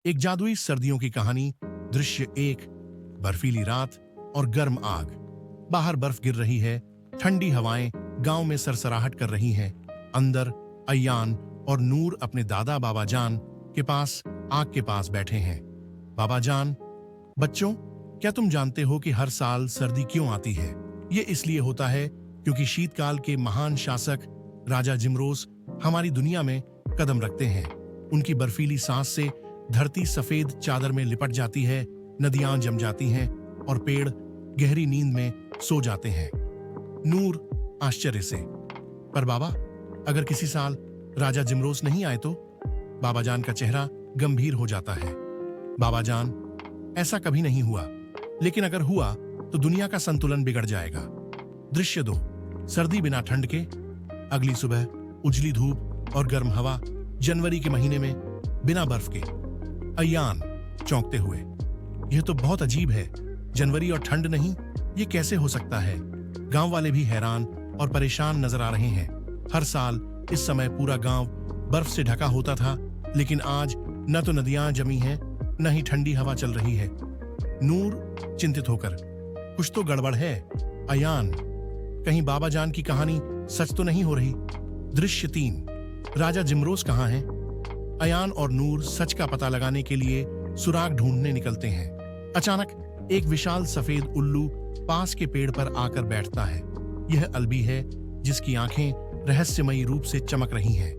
एक जादुई सर्दियों की कहानी। दृश्य एक। बर्फीली रात और गर्म आग। बाहर बर्फ गिर रही है, ठंडी हवाएं गांव में सरसराहट कर रही हैं। अंदर अयान और नूर अपने दादा बाबा जान के पास आग के पास बैठे हैं। बाबा जान, बच्चों, क्या तुम जानते हो कि हर साल सर्दी क्यों आती है? ये इसलिए होता है क्योंकि शीतकाल के महान शासक राजा जिमरोस हमारी दुनिया में कदम रखते हैं। उनकी बर्फीली सांस से धरती सफेद चादर में लिपट जाती है, नदियां जम जाती हैं और पेड़ गहरी नींद में सो जाते हैं। नूर आश्चर्य से, पर बाबा, अगर किसी साल राजा जिमरोस नहीं आए तो? बाबा जान का चेहरा गंभीर हो जाता है। बाबा जान, ऐसा कभी नहीं हुआ, लेकिन अगर हुआ तो दुनिया का संतुलन बिगड़ जाएगा। दृश्य 2। सर्दी बिना ठंड के। अगली सुबह उजली धूप और गर्म हवा। जनवरी के महीने में बिना बर्फ के। अयान चौंकते हुए, यह तो बहुत अजीब है। जनवरी और ठंड नहीं, ये कैसे हो सकता है? गांव वाले भी हैरान और परेशान नजर आ रहे हैं। हर साल इस समय पूरा गांव बर्फ से ढका होता था, लेकिन आज न तो नदियां जमी हैं, न ही ठंडी हवा चल रही है। नूर चिंतित होकर, कुछ तो गड़बड़ है। अयान, कहीं बाबा जान की कहानी सच तो नहीं हो रही? दृश्य 3। राजा जिमरोस कहाँ हैं? अयान और नूर सच का पता लगाने के लिए सुराग ढूंढने निकलते हैं। अचानक एक विशाल सफेद उल्लू पास के पेड़ पर आकर बैठता है। यह अल्बी है, जिसकी आंखें रहस्यमयी रूप से चमक रही हैं।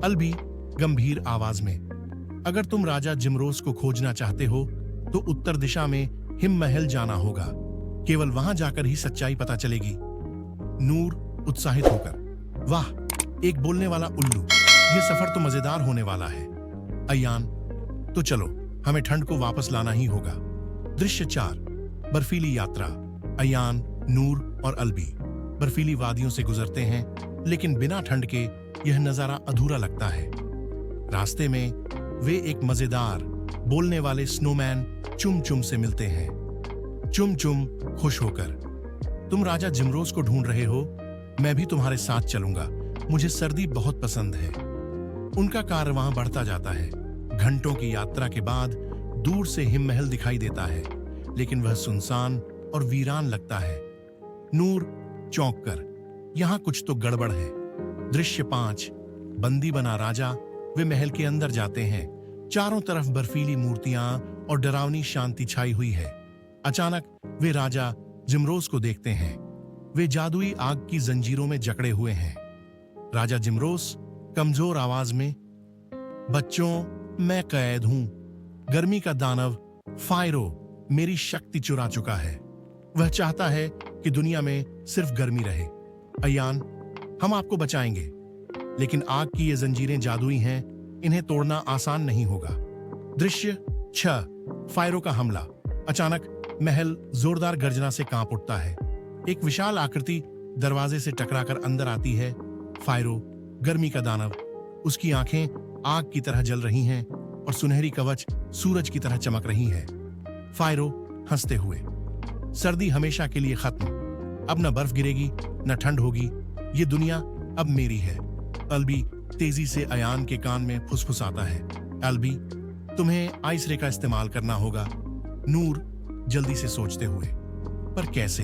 अल्बी गंभीर आवाज में, अगर तुम राजा जिमरोस को खोजना चाहते हो तो उत्तर दिशा में हिम महल जाना होगा। केवल वहां जाकर ही सच्चाई पता चलेगी। नूर उत्साहित होकर, वाह, एक बोलने वाला उल्लू, यह सफर तो मजेदार होने वाला है। अयान, तो चलो, हमें ठंड को वापस लाना ही होगा। दृश्य 4। बर्फीली यात्रा। अयान, नूर और अल्बी बर्फीली वादियों से गुजरते हैं, लेकिन बिना ठंड के यह नजारा अधूरा लगता है। रास्ते में वे एक मजेदार बोलने वाले स्नोमैन चुम चुम से मिलते हैं। चुम चुम खुश होकर, तुम राजा जिमरोस को ढूंढ रहे हो? मैं भी तुम्हारे साथ चलूंगा, मुझे सर्दी बहुत पसंद है। उनका कारवां बढ़ता जाता है। घंटों की यात्रा के बाद दूर से हिममहल दिखाई देता है, लेकिन वह सुनसान और वीरान लगता है। नूर चौंक कर, यहां कुछ तो गड़बड़ है। दृश्य 5। बंदी बना राजा। वे महल के अंदर जाते हैं। चारों तरफ बर्फीली मूर्तियां और डरावनी शांति छाई हुई है। अचानक वे राजा जिमरोस को देखते हैं। वे जादुई आग की जंजीरों में जकड़े हुए हैं। राजा जिमरोस कमजोर आवाज में, बच्चों, मैं कैद हूं। गर्मी का दानव फायरो मेरी शक्ति चुरा चुका है। वह चाहता है कि दुनिया में सिर्फ गर्मी रहे। अयान, हम आपको बचाएंगे, लेकिन आग की ये जंजीरें जादुई हैं, इन्हें तोड़ना आसान नहीं होगा। दृश्य 6। फायरो का हमला। अचानक महल जोरदार गर्जना से कांप उठता है। एक विशाल आकृति दरवाजे से टकराकर अंदर आती है। फायरो, गर्मी का दानव, उसकी आंखें आग की तरह जल रही हैं और सुनहरी कवच सूरज की तरह चमक रही है। फायरो हंसते हुए, सर्दी हमेशा के लिए खत्म। अब न बर्फ गिरेगी, न ठंड होगी। ये दुनिया अब मेरी है। अल्बी तेजी से अयान के कान में फुसफुसाता है, अल्बी, तुम्हें आइस रे का इस्तेमाल करना होगा। नूर जल्दी से सोचते हुए, पर कैसे?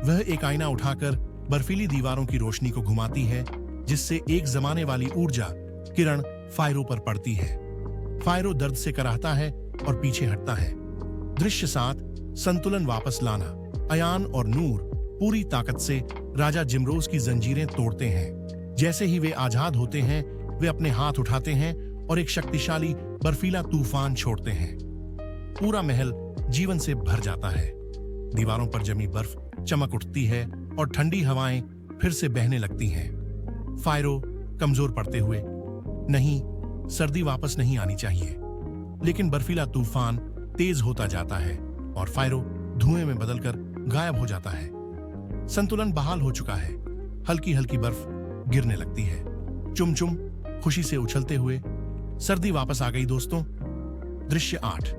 वह एक आईना उठाकर बर्फीली दीवारों की रोशनी को घुमाती है, जिससे एक जमाने वाली ऊर्जा किरण फायरो पर पड़ती है। फायरो दर्द से कराहता है और पीछे हटता है। दृश्य 7। संतुलन वापस लाना। अयान और नूर पूरी ताकत से राजा जिमरोस की जंजीरें तोड़ते हैं। जैसे ही वे आजाद होते हैं, वे अपने हाथ उठाते हैं और एक शक्तिशाली बर्फीला तूफान छोड़ते हैं। पूरा महल जीवन से भर जाता है। दीवारों पर जमी बर्फ चमक उठती है और ठंडी हवाएं फिर से बहने लगती हैं। फायरो कमजोर पड़ते हुए, नहीं, सर्दी वापस नहीं आनी चाहिए। लेकिन बर्फीला तूफान तेज होता जाता है और फायरो धुएं में बदलकर गायब हो जाता है। संतुलन बहाल हो चुका है। हल्की हल्की बर्फ गिरने लगती है। चुम चुम खुशी से उछलते हुए, सर्दी वापस आ गई दोस्तों। दृश्य 8।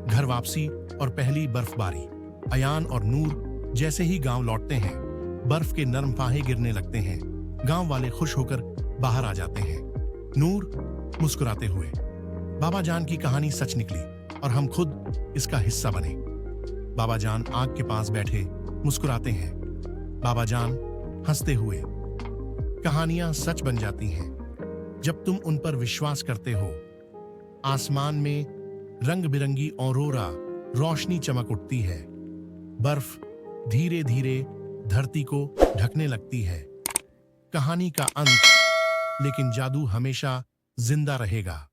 घर वापसी और पहली बर्फबारी। अयान और नूर जैसे ही गांव लौटते हैं, बर्फ के नरम फाहे गिरने लगते हैं। गांव वाले खुश होकर बाहर आ जाते हैं। नूर मुस्कुराते हुए, बाबा जान की कहानी सच निकली और हम खुद इसका हिस्सा बने। बाबा जान आग के पास बैठे मुस्कुराते हैं। बाबा जान हंसते हुए। कहानियां सच बन जाती हैं जब तुम उन पर विश्वास करते हो। आसमान में रंग बिरंगी औरोरा रोशनी चमक उठती है। बर्फ धीरे धीरे धरती को ढकने लगती है। कहानी का अंत, लेकिन जादू हमेशा जिंदा रहेगा।